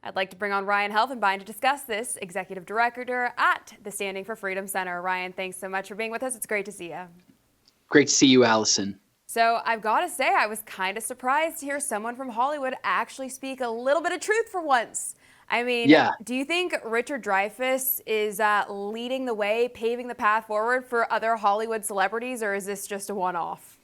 I'd like to bring on Ryan Helfenbein to discuss this, Executive Director at the Standing for Freedom Center. Ryan, thanks so much for being with us. It's great to see you. Great to see you, Allison. So I've got to say, I was kind of surprised to hear someone from Hollywood actually speak a little bit of truth for once. I mean, Yeah. Do you think Richard Dreyfuss is leading the way, paving the path forward for other Hollywood celebrities, or is this just a one-off?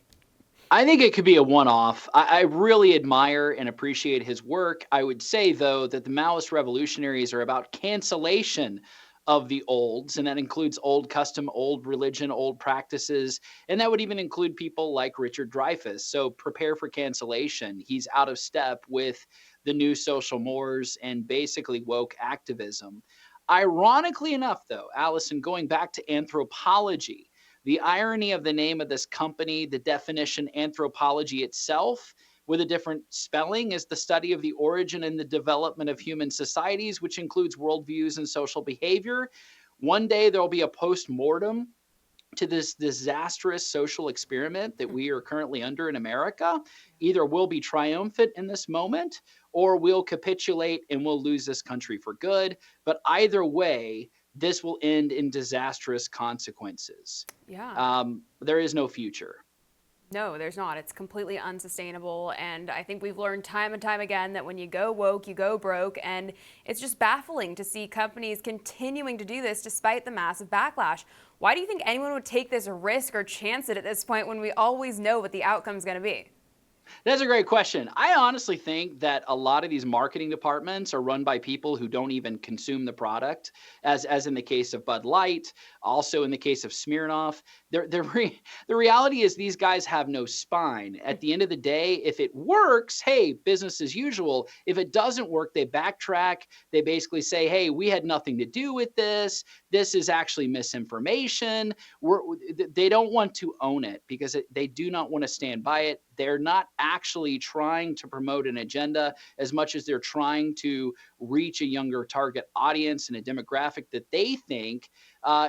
I think it could be a one-off. I really admire and appreciate his work. I would say, though, that the Maoist revolutionaries are about cancellation of the olds, and that includes old custom, old religion, old practices, and that would even include people like Richard Dreyfuss. So prepare for cancellation. He's out of step with the new social mores and basically woke activism. Ironically enough, though, Allison, going back to anthropology, the irony of the name of this company, the definition anthropology itself, with a different spelling, is the study of the origin and the development of human societies, which includes worldviews and social behavior. One day there will be a post-mortem to this disastrous social experiment that we are currently under in America. Either we'll be triumphant in this moment or we'll capitulate and we'll lose this country for good. But either way, this will end in disastrous consequences. Yeah. There is no future. No, there's not. It's completely unsustainable. And I think we've learned time and time again that when you go woke, you go broke. And it's just baffling to see companies continuing to do this despite the massive backlash. Why do you think anyone would take this risk or chance it at this point when we always know what the outcome is going to be? That's a great question. I honestly think that a lot of these marketing departments are run by people who don't even consume the product, as in the case of Bud Light, also in the case of Smirnoff. The reality is these guys have no spine. At the end of the day, if it works, hey, business as usual. If it doesn't work, they backtrack. They basically say, hey, we had nothing to do with this. This is actually misinformation. They don't want to own it because they do not want to stand by it. They're not actually trying to promote an agenda as much as they're trying to reach a younger target audience and a demographic that they think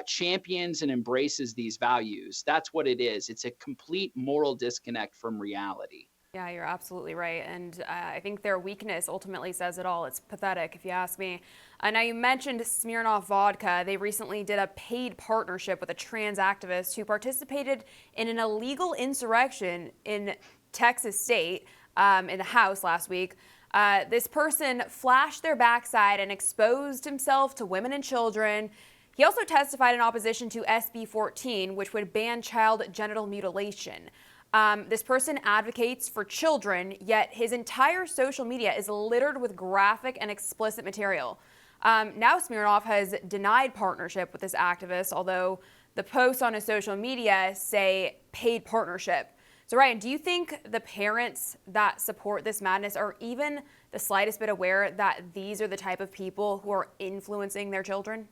champions and embraces these values. That's what it is. It's a complete moral disconnect from reality. Yeah, you're absolutely right. And I think their weakness ultimately says it all. It's pathetic, if you ask me. Now, you mentioned Smirnoff Vodka. They recently did a paid partnership with a trans activist who participated in an illegal insurrection in Texas state in the House last week. This person flashed their backside and exposed himself to women and children. He also testified in opposition to SB 14, which would ban child genital mutilation. This person advocates for children, yet his entire social media is littered with graphic and explicit material. Now Smirnoff has denied partnership with this activist, although the posts on his social media say paid partnership. So Ryan, do you think the parents that support this madness are even the slightest bit aware that these are the type of people who are influencing their children?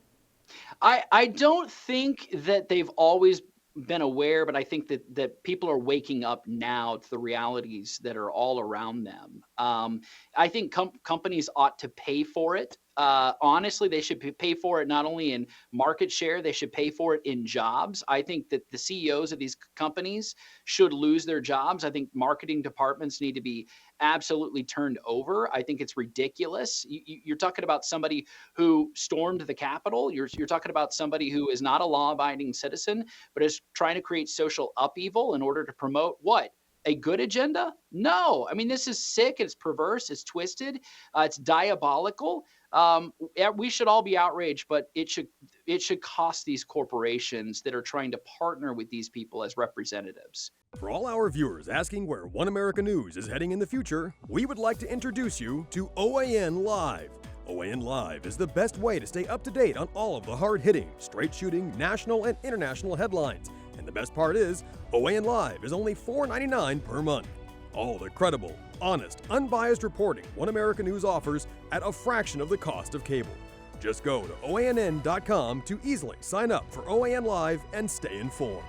I don't think that they've always been aware, but I think that people are waking up now to the realities that are all around them. I think companies ought to pay for it. Honestly, they should pay for it not only in market share, they should pay for it in jobs. I think that the CEOs of these companies should lose their jobs. I think marketing departments need to be absolutely turned over. I think it's ridiculous. You're talking about somebody who stormed the Capitol. You're talking about somebody who is not a law-abiding citizen, but is trying to create social upheaval in order to promote what? A good agenda? No. I mean, this is sick. It's perverse. It's twisted. It's diabolical. We should all be outraged, but it should cost these corporations that are trying to partner with these people as representatives. For all our viewers asking where One America News is heading in the future, we would like to introduce you to OAN Live. OAN Live is the best way to stay up to date on all of the hard-hitting, straight-shooting, national and international headlines. And the best part is, OAN Live is only $4.99 per month. All the credible, honest, unbiased reporting One America News offers at a fraction of the cost of cable. Just go to OANN.com to easily sign up for OAN Live and stay informed.